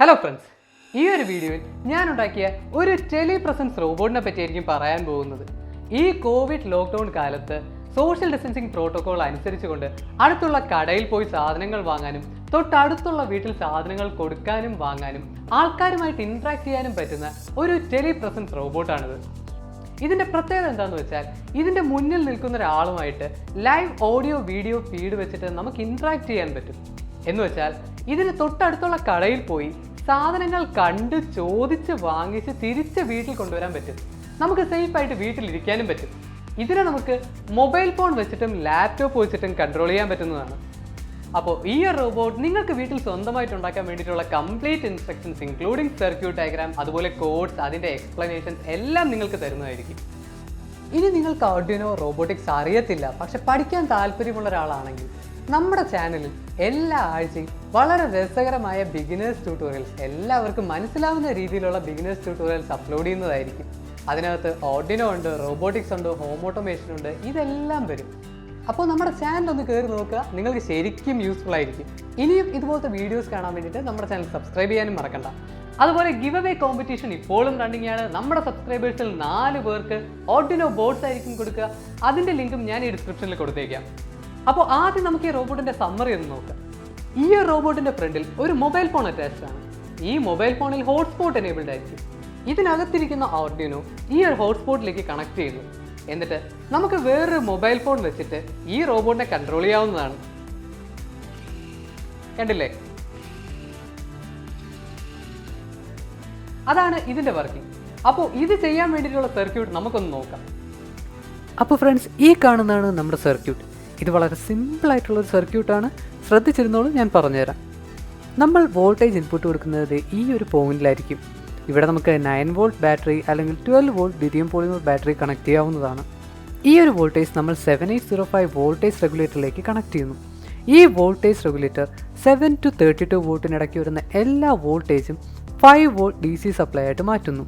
Hello friends, ഈ ഒരു വീഡിയോയിൽ ഞാൻ ഉണ്ടാക്കിയ ഒരു ടെലിപ്രസൻസ് റോബോട്ടിനെ പറ്റിയായിരിക്കും പറയാൻ പോകുന്നത്. ഈ കോവിഡ് ലോക്ക്ഡൗൺ കാലത്ത് സോഷ്യൽ ഡിസ്റ്റൻസിങ് പ്രോട്ടോകോൾ അനുസരിച്ചുകൊണ്ട് അടുത്തുള്ള കടയിൽ പോയി സാധനങ്ങൾ വാങ്ങാനും തൊട്ടടുത്തുള്ള വീട്ടിൽ സാധനങ്ങൾ കൊടുക്കാനും വാങ്ങാനും ആൾക്കാരുമായിട്ട് ഇൻട്രാക്ട് ചെയ്യാനും പറ്റുന്ന ഒരു ടെലിപ്രസൻസ് റോബോട്ടാണിത്. ഇതിൻ്റെ പ്രത്യേകത എന്താണെന്ന് വെച്ചാൽ ഇതിൻ്റെ മുന്നിൽ നിൽക്കുന്ന ഒരാളുമായിട്ട് ലൈവ് ഓഡിയോ വീഡിയോ ഫീഡ് വെച്ചിട്ട് നമുക്ക് ഇൻട്രാക്ട് ചെയ്യാൻ പറ്റും. എന്ന് വെച്ചാൽ ഇതിന് തൊട്ടടുത്തുള്ള കടയിൽ പോയി സാധനങ്ങൾ കണ്ട് ചോദിച്ച് വാങ്ങിച്ച് തിരിച്ച് വീട്ടിൽ കൊണ്ടുവരാൻ പറ്റും. നമുക്ക് സേഫായിട്ട് വീട്ടിലിരിക്കാനും പറ്റും. ഇതിനെ നമുക്ക് മൊബൈൽ ഫോൺ വെച്ചിട്ടും ലാപ്ടോപ്പ് വെച്ചിട്ടും കൺട്രോൾ ചെയ്യാൻ പറ്റുന്നതാണ്. അപ്പോൾ ഈ ഒരു റോബോട്ട് നിങ്ങൾക്ക് വീട്ടിൽ സ്വന്തമായിട്ട് ഉണ്ടാക്കാൻ വേണ്ടിയിട്ടുള്ള complete instructions including circuit diagram, അതുപോലെ കോഡ്സ്, അതിൻ്റെ എക്സ്പ്ലനേഷൻസ് എല്ലാം നിങ്ങൾക്ക് തരുന്നതായിരിക്കും. ഇനി നിങ്ങൾക്ക് ആർഡുയിനോ റോബോട്ടിക്സ് അറിയത്തില്ല, പക്ഷെ പഠിക്കാൻ താല്പര്യമുള്ള ഒരാളാണെങ്കിൽ നമ്മുടെ ചാനലിൽ എല്ലാ ആഴ്ചയും വളരെ രസകരമായ ബിഗിനേഴ്സ് ട്യൂട്ടോറിയൽസ്, എല്ലാവർക്കും മനസ്സിലാവുന്ന രീതിയിലുള്ള ബിഗിനേഴ്സ് ട്യൂട്ടോറിയൽസ് അപ്ലോഡ് ചെയ്യുന്നതായിരിക്കും. അതിനകത്ത് ആർഡുയിനോ ഉണ്ട്, റോബോട്ടിക്സ് ഉണ്ട്, ഹോം ഓട്ടോമേഷൻ ഉണ്ട്, ഇതെല്ലാം വരും. അപ്പോൾ നമ്മുടെ ചാനൽ ഒന്ന് കയറി നോക്കുക, നിങ്ങൾക്ക് ശരിക്കും യൂസ്ഫുൾ ആയിരിക്കും. ഇനിയും ഇതുപോലത്തെ വീഡിയോസ് കാണാൻ വേണ്ടിയിട്ട് നമ്മുടെ ചാനൽ സബ്സ്ക്രൈബ് ചെയ്യാനും മറക്കണ്ട. അതുപോലെ ഗിവ് അവേ കോമ്പറ്റീഷൻ ഇപ്പോഴും റണ്ണിങ് ആണ്. നമ്മുടെ സബ്സ്ക്രൈബേഴ്സിൽ 4 പേർക്ക് ആർഡുയിനോ ബോർഡ്സ് ആയിരിക്കും കൊടുക്കുക. അതിൻ്റെ ലിങ്കും ഞാൻ ഈ ഡിസ്ക്രിപ്ഷനിൽ കൊടുത്തേക്കാം. അപ്പോൾ ആദ്യം നമുക്ക് ഈ റോബോട്ടിൻ്റെ സമ്മറി ഒന്ന് നോക്കാം. ഈ റോബോട്ടിൻ്റെ ഫ്രണ്ടിൽ ഒരു മൊബൈൽ ഫോൺ അറ്റാച്ച്ഡ് ആണ്. ഈ മൊബൈൽ ഫോണിൽ ഹോട്ട്സ്പോട്ട് എനേബിൾഡ് ആയിരിക്കും. ഇതിനകത്തിരിക്കുന്ന ആർഡുയിനോ ഈ ഒരു ഹോട്ട്സ്പോട്ടിലേക്ക് കണക്ട് ചെയ്യുന്നു. എന്നിട്ട് നമുക്ക് വേറൊരു മൊബൈൽ ഫോൺ വെച്ചിട്ട് ഈ റോബോട്ടിനെ കൺട്രോൾ ചെയ്യാവുന്നതാണ്. കണ്ടില്ലേ? അതാണ് ഇതിൻ്റെ വർക്കിംഗ്. അപ്പോൾ ഇത് ചെയ്യാൻ വേണ്ടിയിട്ടുള്ള സർക്യൂട്ട് നമുക്കൊന്ന് നോക്കാം. അപ്പോൾ ഫ്രണ്ട്സ്, ഈ കാണുന്നതാണ് നമ്മുടെ സർക്യൂട്ട്. ഇത് വളരെ സിമ്പിളായിട്ടുള്ളൊരു സർക്യൂട്ടാണ്. ശ്രദ്ധിച്ചിരുന്നോളൂ, ഞാൻ പറഞ്ഞുതരാം. നമ്മൾ വോൾട്ടേജ് ഇൻപുട്ട് കൊടുക്കുന്നത് ഈ ഒരു പോയിന്റിലായിരിക്കും. ഇവിടെ നമുക്ക് 9 വോൾട്ട് ബാറ്ററി അല്ലെങ്കിൽ 12 volt lithium polymer battery connect ചെയ്യാവുന്നതാണ്. ഈ ഒരു വോൾട്ടേജ് നമ്മൾ 7805 വോൾട്ടേജ് റെഗുലേറ്ററിലേക്ക് കണക്ട് ചെയ്യുന്നു. ഈ വോൾട്ടേജ് റെഗുലേറ്റർ 7 to 32 വോൾട്ടിനിടയ്ക്ക് വരുന്ന എല്ലാ വോൾട്ടേജും 5 വോൾട്ട് DC സപ്ലൈ ആയിട്ട് മാറ്റുന്നു.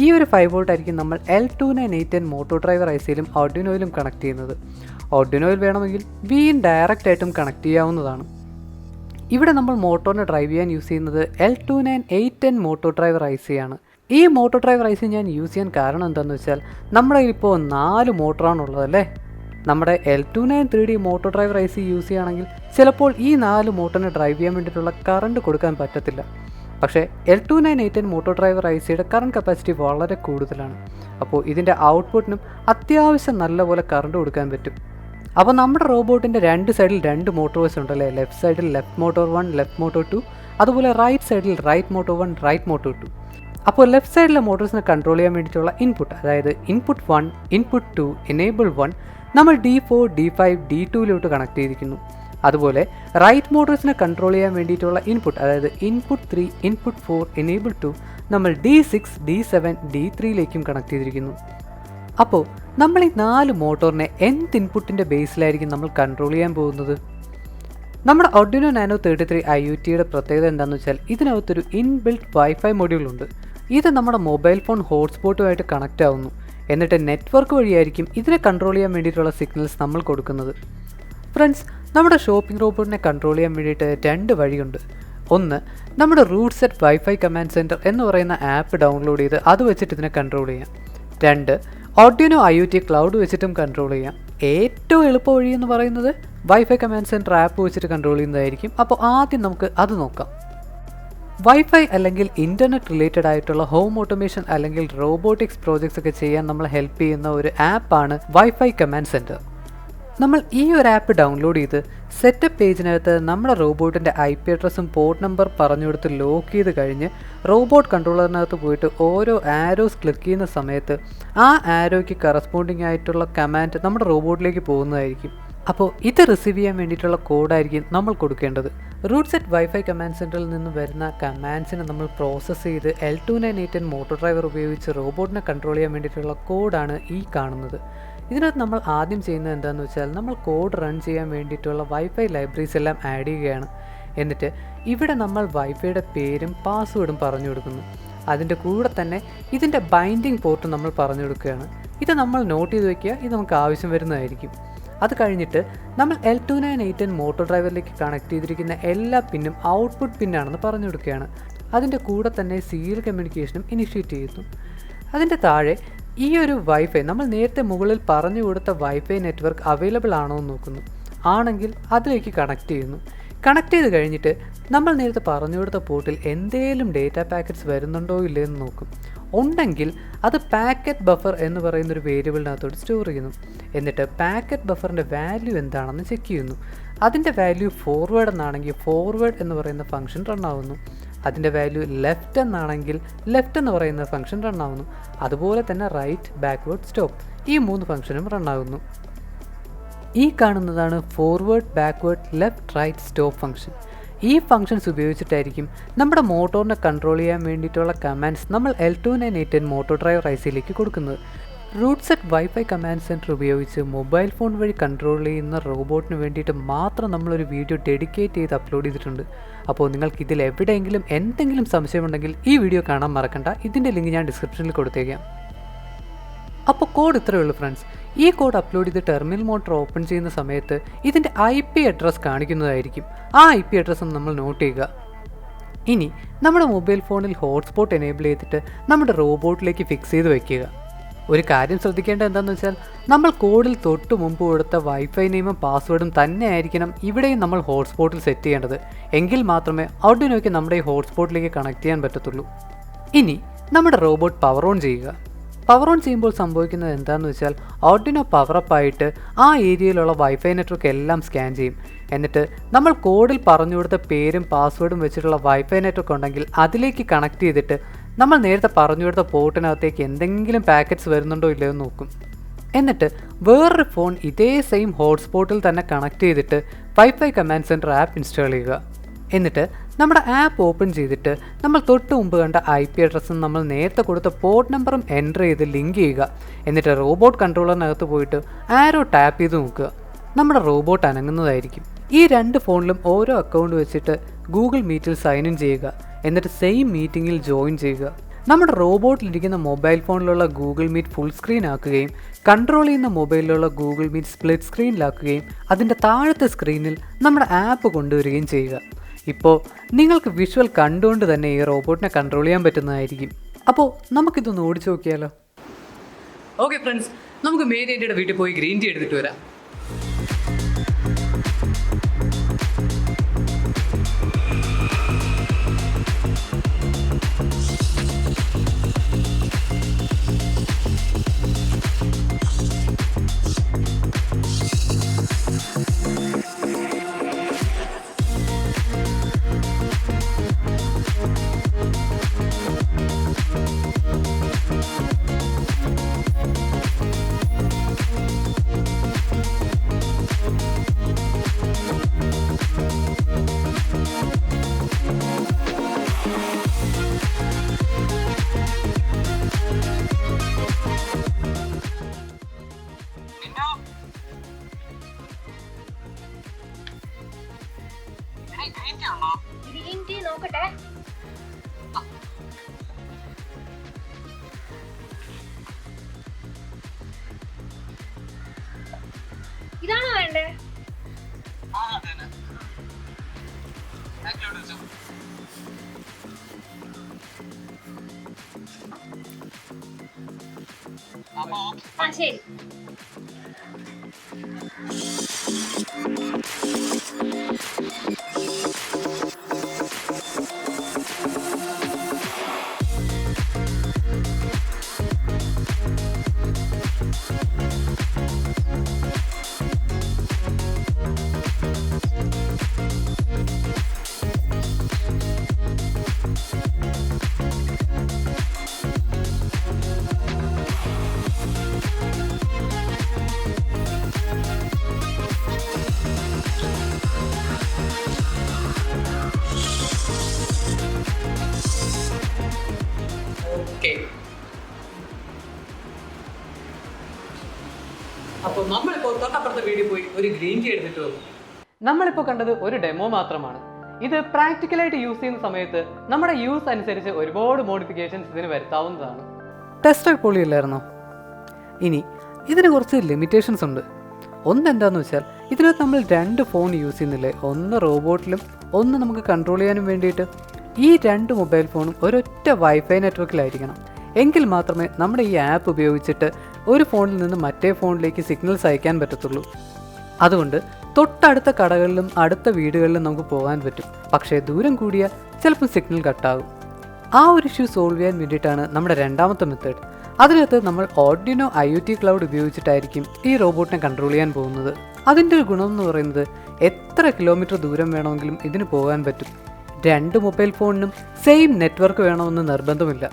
ഈ ഒരു 5 വോൾട്ട് ആയിരിക്കും നമ്മൾ L29810 മോട്ടോ ഡ്രൈവർ ഐസിയിലും ആർഡുയിനോയിലും കണക്ട് ചെയ്യുന്നത്. ആർഡുയിനോയിൽ വേണമെങ്കിൽ Vin ഡയറക്റ്റ് ആയിട്ടും കണക്ട് ചെയ്യാവുന്നതാണ്. ഇവിടെ നമ്മൾ മോട്ടോറിനെ ഡ്രൈവ് ചെയ്യാൻ യൂസ് ചെയ്യുന്നത് L29810 മോട്ടോ ഡ്രൈവർ ഐസി ആണ്. ഈ മോട്ടോ ഡ്രൈവർ ഐസി ഞാൻ യൂസ് ചെയ്യാൻ കാരണം എന്താണെന്ന് വെച്ചാൽ നമ്മുടെ ഇപ്പോൾ 4 മോട്ടറാണുള്ളതല്ലേ. നമ്മുടെ L293D motto driver IC use ചെയ്യുകയാണെങ്കിൽ ചിലപ്പോൾ ഈ 4 മോട്ടറിനെ ഡ്രൈവ് ചെയ്യാൻ വേണ്ടിയിട്ടുള്ള കറണ്ട് കൊടുക്കാൻ പറ്റത്തില്ല. പക്ഷേ L29810 മോട്ടോ ഡ്രൈവർ ഐസിയുടെ കറണ്ട് കപ്പാസിറ്റി വളരെ കൂടുതലാണ്. അപ്പോൾ ഇതിൻ്റെ ഔട്ട്പുട്ടിനും അത്യാവശ്യം നല്ലപോലെ കറണ്ട് കൊടുക്കാൻ പറ്റും. അപ്പോൾ നമ്മുടെ റോബോട്ടിൻ്റെ 2 സൈഡിൽ 2 മോട്ടോർസ് ഉണ്ടല്ലേ. ലെഫ്റ്റ് സൈഡിൽ ലെഫ്റ്റ് മോട്ടോർ 1, ലെഫ്റ്റ് മോട്ടോർ 2, അതുപോലെ റൈറ്റ് സൈഡിൽ റൈറ്റ് മോട്ടോർ 1, റൈറ്റ് മോട്ടോർ 2. അപ്പോൾ ലെഫ്റ്റ് സൈഡിലെ മോട്ടോഴ്സിനെ കൺട്രോൾ ചെയ്യാൻ വേണ്ടിയിട്ടുള്ള ഇൻപുട്ട്, അതായത് ഇൻപുട്ട് 1, ഇൻപുട്ട് 2, എനേബിൾ 1 നമ്മൾ D4, D5, D2 കണക്ട് ചെയ്തിരിക്കുന്നു. അതുപോലെ റൈറ്റ് മോട്ടോഴ്സിനെ കൺട്രോൾ ചെയ്യാൻ വേണ്ടിയിട്ടുള്ള ഇൻപുട്ട്, അതായത് ഇൻപുട്ട് 3, ഇൻപുട്ട് 4, എനേബിൾ 2 നമ്മൾ D6, D7, D3 കണക്ട് ചെയ്തിരിക്കുന്നു. അപ്പോൾ നമ്മൾ ഈ 4 മോട്ടോറിനെ എന്ത് ഇൻപുട്ടിൻ്റെ ബേസിലായിരിക്കും നമ്മൾ കൺട്രോൾ ചെയ്യാൻ പോകുന്നത്? നമ്മുടെ Arduino Nano 33 IoTയുടെ പ്രത്യേകത എന്താണെന്ന് വെച്ചാൽ ഇതിനകത്തൊരു ഇൻബിൽറ്റ് വൈഫൈ മൊഡ്യൂൾ ഉണ്ട്. ഇത് നമ്മുടെ മൊബൈൽ ഫോൺ ഹോട്ട്സ്പോട്ടുമായിട്ട് കണക്റ്റ് ആവുന്നു. എന്നിട്ട് നെറ്റ്വർക്ക് വഴിയായിരിക്കും ഇതിനെ കൺട്രോൾ ചെയ്യാൻ വേണ്ടിയിട്ടുള്ള സിഗ്നൽസ് നമ്മൾ കൊടുക്കുന്നത്. ഫ്രണ്ട്സ്, നമ്മുടെ ഷോപ്പിംഗ് റോബോട്ടിനെ കൺട്രോൾ ചെയ്യാൻ വേണ്ടിയിട്ട് 2 വഴിയുണ്ട്. ഒന്ന്, നമ്മുടെ root set wifi command centre എന്ന് പറയുന്ന ആപ്പ് ഡൗൺലോഡ് ചെയ്ത് അത് വെച്ചിട്ട് ഇതിനെ കൺട്രോൾ ചെയ്യാം. 2, Arduino IoT ക്ലൗഡ് വെച്ചിട്ടും കൺട്രോൾ ചെയ്യാം. ഏറ്റവും എളുപ്പ വഴി എന്ന് പറയുന്നത് വൈഫൈ കമാൻഡ് സെൻറ്റർ ആപ്പ് വെച്ചിട്ട് കൺട്രോൾ ചെയ്യുന്നതായിരിക്കും. അപ്പോൾ ആദ്യം നമുക്ക് അത് നോക്കാം. വൈഫൈ അല്ലെങ്കിൽ ഇൻ്റർനെറ്റ് റിലേറ്റഡ് ആയിട്ടുള്ള ഹോം ഓട്ടോമേഷൻ അല്ലെങ്കിൽ റോബോട്ടിക്സ് പ്രോജക്ട്സ് ഒക്കെ ചെയ്യാൻ നമ്മൾ ഹെൽപ്പ് ചെയ്യുന്ന ഒരു ആപ്പാണ് വൈഫൈ കമാൻഡ് സെൻറ്റർ. നമ്മൾ ഈ ഒരു ആപ്പ് ഡൗൺലോഡ് ചെയ്ത് സെറ്റപ്പ് പേജിനകത്ത് നമ്മുടെ റോബോട്ടിൻ്റെ IP അഡ്രസ്സും പോർട്ട് നമ്പർ പറഞ്ഞു കൊടുത്ത് ലോക്ക് ചെയ്ത് കഴിഞ്ഞ് റോബോട്ട് കൺട്രോളറിനകത്ത് പോയിട്ട് ഓരോ ആരോസ് ക്ലിക്ക് ചെയ്യുന്ന സമയത്ത് ആ ആരോയ്ക്ക് കറസ്പോണ്ടിങ് ആയിട്ടുള്ള കമാൻഡ് നമ്മുടെ റോബോട്ടിലേക്ക് പോകുന്നതായിരിക്കും. അപ്പോൾ ഇത് റിസീവ് ചെയ്യാൻ വേണ്ടിയിട്ടുള്ള കോഡായിരിക്കും നമ്മൾ കൊടുക്കേണ്ടത്. റൂട്ട് സെറ്റ് വൈഫൈ കമാൻഡ് സെൻറ്ററിൽ നിന്ന് വരുന്ന കമാൻഡ്സിനെ നമ്മൾ പ്രോസസ്സ് ചെയ്ത് L29810 മോട്ടോ ഡ്രൈവർ ഉപയോഗിച്ച് റോബോട്ടിനെ കൺട്രോൾ ചെയ്യാൻ വേണ്ടിയിട്ടുള്ള കോഡാണ് ഈ കാണുന്നത്. ഇതിനകത്ത് നമ്മൾ ആദ്യം ചെയ്യുന്നത് എന്താണെന്ന് വെച്ചാൽ നമ്മൾ കോഡ് റൺ ചെയ്യാൻ വേണ്ടിയിട്ടുള്ള വൈഫൈ ലൈബ്രറീസ് എല്ലാം ആഡ് ചെയ്യുകയാണ്. എന്നിട്ട് ഇവിടെ നമ്മൾ വൈഫൈയുടെ പേരും പാസ്വേഡും പറഞ്ഞു കൊടുക്കുന്നു. അതിൻ്റെ കൂടെ തന്നെ ഇതിൻ്റെ ബൈൻഡിങ് പോർട്ട് നമ്മൾ പറഞ്ഞു കൊടുക്കുകയാണ്. ഇത് നമ്മൾ നോട്ട് ചെയ്ത് വയ്ക്കുക, ഇത് നമുക്ക് ആവശ്യം വരുന്നതായിരിക്കും. അത് കഴിഞ്ഞിട്ട് നമ്മൾ L29810 മോട്ടോ ഡ്രൈവറിലേക്ക് കണക്ട് ചെയ്തിരിക്കുന്ന എല്ലാ പിന്നും ഔട്ട്പുട്ട് പിന്നാണെന്ന് പറഞ്ഞു കൊടുക്കുകയാണ്. അതിൻ്റെ കൂടെ തന്നെ സീരിയൽ കമ്മ്യൂണിക്കേഷനും ഇനിഷ്യേറ്റ് ചെയ്യുന്നു. അതിൻ്റെ താഴെ ഈ ഒരു വൈഫൈ നമ്മൾ നേരത്തെ മുകളിൽ പറഞ്ഞു കൊടുത്ത വൈഫൈ നെറ്റ്വർക്ക് അവൈലബിൾ ആണോ എന്ന് നോക്കുന്നു. ആണെങ്കിൽ അതിലേക്ക് കണക്ട് ചെയ്യുന്നു. കണക്ട് ചെയ്ത് കഴിഞ്ഞിട്ട് നമ്മൾ നേരത്തെ പറഞ്ഞു കൊടുത്ത പോർട്ടിൽ എന്തെങ്കിലും ഡേറ്റ പാക്കറ്റ്സ് വരുന്നുണ്ടോ ഇല്ലയെന്ന് നോക്കും. ഉണ്ടെങ്കിൽ അത് പാക്കറ്റ് ബഫർ എന്ന് പറയുന്നൊരു വേരിയബിളിനകത്തോട്ട് സ്റ്റോർ ചെയ്യുന്നു. എന്നിട്ട് പാക്കറ്റ് ബഫറിൻ്റെ വാല്യൂ എന്താണെന്ന് ചെക്ക് ചെയ്യുന്നു. അതിൻ്റെ വാല്യൂ ഫോർവേഡ് എന്നാണെങ്കിൽ ഫോർവേഡ് എന്ന് പറയുന്ന ഫംഗ്ഷൻ റൺ ആവുന്നു. അതിൻ്റെ വാല്യൂ ലെഫ്റ്റ് എന്നാണെങ്കിൽ ലെഫ്റ്റ് എന്ന് പറയുന്ന ഫംഗ്ഷൻ റൺ ആവുന്നു. അതുപോലെ തന്നെ റൈറ്റ്, ബാക്ക്വേർഡ്, സ്റ്റോപ്പ് ഈ 3 ഫംഗ്ഷനും റൺ ആകുന്നു. ഈ കാണുന്നതാണ് forward, backward, left, right, stop function. ഈ ഫംഗ്ഷൻസ് ഉപയോഗിച്ചിട്ടായിരിക്കും നമ്മുടെ മോട്ടോറിനെ കൺട്രോൾ ചെയ്യാൻ വേണ്ടിയിട്ടുള്ള കമാൻഡ്സ് നമ്മൾ L2988 മോട്ടോർ ഡ്രൈവർ ICയിലേക്ക് കൊടുക്കുന്നത്. Root set wifi command centre ഉപയോഗിച്ച് മൊബൈൽ ഫോൺ വഴി കൺട്രോൾ ചെയ്യുന്ന റോബോട്ടിന് വേണ്ടിയിട്ട് മാത്രം നമ്മളൊരു വീഡിയോ ഡെഡിക്കേറ്റ് ചെയ്ത് അപ്ലോഡ് ചെയ്തിട്ടുണ്ട്. അപ്പോൾ നിങ്ങൾക്ക് ഇതിൽ എവിടെയെങ്കിലും എന്തെങ്കിലും സംശയമുണ്ടെങ്കിൽ ഈ വീഡിയോ കാണാൻ മറക്കണ്ട. ഇതിൻ്റെ ലിങ്ക് ഞാൻ ഡിസ്ക്രിപ്ഷനിൽ കൊടുത്തേക്കാം. അപ്പോൾ കോഡ് ഇത്രയേ ഉള്ളൂ ഫ്രണ്ട്സ്. ഈ കോഡ് അപ്ലോഡ് ചെയ്ത് ടെർമിനൽ മോട്ടർ ഓപ്പൺ ചെയ്യുന്ന സമയത്ത് ഇതിൻ്റെ IP അഡ്രസ്സ് കാണിക്കുന്നതായിരിക്കും. ആ IP അഡ്രസ്സ് ഒന്ന് നമ്മൾ നോട്ട് ചെയ്യുക. ഇനി നമ്മുടെ മൊബൈൽ ഫോണിൽ ഹോട്ട്സ്പോട്ട് എനേബിൾ ചെയ്തിട്ട് നമ്മുടെ റോബോട്ടിലേക്ക് ഫിക്സ് ചെയ്ത് വയ്ക്കുക. ഒരു കാര്യം ശ്രദ്ധിക്കേണ്ടത് എന്താണെന്ന് വെച്ചാൽ നമ്മൾ കോഡിൽ തൊട്ട് മുമ്പ് കൊടുത്ത വൈഫൈ നെയിമും പാസ്വേഡും തന്നെ ആയിരിക്കണം ഇവിടെയും നമ്മൾ ഹോട്ട്സ്പോട്ടിൽ സെറ്റ് ചെയ്യേണ്ടത്. എങ്കിൽ മാത്രമേ Arduinoയ്ക്ക് നമ്മുടെ ഈ ഹോട്ട്സ്പോട്ടിലേക്ക് കണക്ട് ചെയ്യാൻ പറ്റത്തുള്ളൂ. ഇനി നമ്മുടെ റോബോട്ട് പവർ ഓൺ ചെയ്യുക. പവർ ഓൺ ചെയ്യുമ്പോൾ സംഭവിക്കുന്നത് എന്താണെന്ന് വെച്ചാൽ Arduino പവറപ്പ് ആയിട്ട് ആ ഏരിയയിലുള്ള വൈഫൈ നെറ്റ്വർക്ക് എല്ലാം സ്കാൻ ചെയ്യും. എന്നിട്ട് നമ്മൾ കോഡിൽ പറഞ്ഞു കൊടുത്ത പേരും പാസ്വേഡും വെച്ചിട്ടുള്ള വൈഫൈ നെറ്റ്വർക്ക് ഉണ്ടെങ്കിൽ അതിലേക്ക് കണക്ട് ചെയ്തിട്ട് നമ്മൾ നേരത്തെ പറഞ്ഞു കൊടുത്ത പോർട്ടിനകത്തേക്ക് എന്തെങ്കിലും പാക്കറ്റ്സ് വരുന്നുണ്ടോ ഇല്ലയോ എന്ന് നോക്കും. എന്നിട്ട് വേറൊരു ഫോൺ ഇതേ സെയിം ഹോട്ട്സ്പോട്ടിൽ തന്നെ കണക്ട് ചെയ്തിട്ട് wifi command centre app install ചെയ്യുക. എന്നിട്ട് നമ്മുടെ ആപ്പ് ഓപ്പൺ ചെയ്തിട്ട് നമ്മൾ തൊട്ട് മുമ്പ് കണ്ട IP അഡ്രസ്സും നമ്മൾ നേരത്തെ കൊടുത്ത പോർട്ട് നമ്പറും എൻ്റർ ചെയ്ത് ലിങ്ക് ചെയ്യുക. എന്നിട്ട് റോബോട്ട് കൺട്രോളറിനകത്ത് പോയിട്ട് ആരോ ടാപ്പ് ചെയ്ത് നോക്കുക. നമ്മുടെ റോബോട്ട് അനങ്ങുന്നതായിരിക്കും. ഈ 2 ഫോണിലും ഓരോ അക്കൗണ്ട് വെച്ചിട്ട് ഗൂഗിൾ മീറ്റിൽ സൈൻ ഇൻ ചെയ്യുക. എന്നിട്ട് സെയിം മീറ്റിങ്ങിൽ ജോയിൻ ചെയ്യുക. നമ്മുടെ റോബോട്ടിലിരിക്കുന്ന മൊബൈൽ ഫോണിലുള്ള ഗൂഗിൾ മീറ്റ് ഫുൾ സ്ക്രീൻ ആക്കുകയും കൺട്രോൾ ചെയ്യുന്ന മൊബൈലിലുള്ള ഗൂഗിൾ മീറ്റ് സ്പ്ലിറ്റ് സ്ക്രീനിലാക്കുകയും അതിൻ്റെ താഴത്തെ സ്ക്രീനിൽ നമ്മുടെ ആപ്പ് കൊണ്ടുവരികയും ചെയ്യുക. ഇപ്പോൾ നിങ്ങൾക്ക് വിഷ്വൽ കണ്ടുകൊണ്ട് തന്നെ ഈ റോബോട്ടിനെ കൺട്രോൾ ചെയ്യാൻ പറ്റുന്നതായിരിക്കും. അപ്പോൾ നമുക്കിതൊന്ന് ഓടിച്ചു നോക്കിയാലോ? ഓക്കെ ഫ്രണ്ട്സ്, നമുക്ക് മേരിയുടെ വീട്ടിൽ പോയി ഗ്രീൻ ടീ എടുത്തിട്ട് വരാം. ഗ്രീൻ ടീ നോക്കട്ടെ. ഇതാണോ വേണ്ടേ? ആ ശരി. അപ്പോൾ നമ്മളിപ്പോൾ തൊട്ടപ്പുറത്തെ വീഡിയോ പോയി ഒരു ഗ്രീൻ ടീ എടുത്തിട്ട് വന്നു. നമ്മളിപ്പോൾ കണ്ടത് ഒരു ഡെമോ മാത്രമാണ്. ഇത് പ്രാക്ടിക്കലായിട്ട് യൂസ് ചെയ്യുന്ന സമയത്ത് നമ്മുടെ യൂസ് അനുസരിച്ച് ഒരുപാട് മോഡിഫിക്കേഷൻസ് ഇതിന് വരുത്താവുന്നതാണ്. ടെസ്റ്റ് പൊളിയില്ലായിരുന്നോ? ഇനി ഇതിന് കുറച്ച് ലിമിറ്റേഷൻസ് ഉണ്ട്. ഒന്നെന്താണെന്ന് വെച്ചാൽ ഇതിനകത്ത് നമ്മൾ 2 ഫോൺ യൂസ് ചെയ്യുന്നില്ലേ, ഒന്ന് റോബോട്ടിലും ഒന്ന് നമുക്ക് കൺട്രോൾ ചെയ്യാനും വേണ്ടിയിട്ട്. ഈ 2 മൊബൈൽ ഫോണും ഒരൊറ്റ വൈഫൈ നെറ്റ്വർക്കിലായിരിക്കണം. എങ്കിൽ മാത്രമേ നമ്മുടെ ഈ ആപ്പ് ഉപയോഗിച്ചിട്ട് ഒരു ഫോണിൽ നിന്ന് മറ്റേ ഫോണിലേക്ക് സിഗ്നൽസ് അയക്കാൻ പറ്റത്തുള്ളൂ. അതുകൊണ്ട് തൊട്ടടുത്ത കടകളിലും അടുത്ത വീടുകളിലും നമുക്ക് പോകാൻ പറ്റും. പക്ഷേ ദൂരം കൂടിയാൽ ചിലപ്പോൾ സിഗ്നൽ കട്ടാകും. ആ ഒരു ഇഷ്യൂ സോൾവ് ചെയ്യാൻ വേണ്ടിയിട്ടാണ് നമ്മുടെ രണ്ടാമത്തെ മെത്തേഡ്. അതിനകത്ത് നമ്മൾ Arduino IoT ക്ലൗഡ് ഉപയോഗിച്ചിട്ടായിരിക്കും ഈ റോബോട്ടിനെ കൺട്രോൾ ചെയ്യാൻ പോകുന്നത്. അതിൻ്റെ ഒരു ഗുണം എന്ന് പറയുന്നത് എത്ര കിലോമീറ്റർ ദൂരം വേണമെങ്കിലും ഇതിന് പോകാൻ പറ്റും. 2 മൊബൈൽ ഫോണിനും സെയിം നെറ്റ്വർക്ക് വേണമെന്ന് നിർബന്ധമില്ല.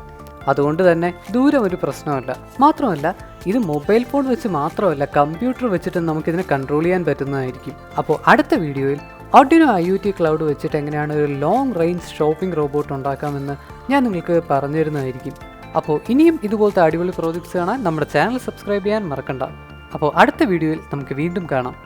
അതുകൊണ്ട് തന്നെ ദൂരം ഒരു പ്രശ്നമല്ല. മാത്രമല്ല ഇത് മൊബൈൽ ഫോൺ വെച്ച് മാത്രമല്ല, കമ്പ്യൂട്ടർ വെച്ചിട്ട് നമുക്കിതിനെ കൺട്രോൾ ചെയ്യാൻ പറ്റുന്നതായിരിക്കും. അപ്പോൾ അടുത്ത വീഡിയോയിൽ Arduino IoT ക്ലൗഡ് വെച്ചിട്ട് എങ്ങനെയാണ് ഒരു ലോങ് റേഞ്ച് ഷോപ്പിംഗ് റോബോട്ട് ഉണ്ടാക്കാമെന്ന് ഞാൻ നിങ്ങൾക്ക് പറഞ്ഞു തരുന്നതായിരിക്കും. അപ്പോൾ ഇനിയും ഇതുപോലത്തെ അടിപൊളി പ്രോജക്ട്സ് കാണാൻ നമ്മുടെ ചാനൽ സബ്സ്ക്രൈബ് ചെയ്യാൻ മറക്കണ്ട. അപ്പോൾ അടുത്ത വീഡിയോയിൽ നമുക്ക് വീണ്ടും കാണാം.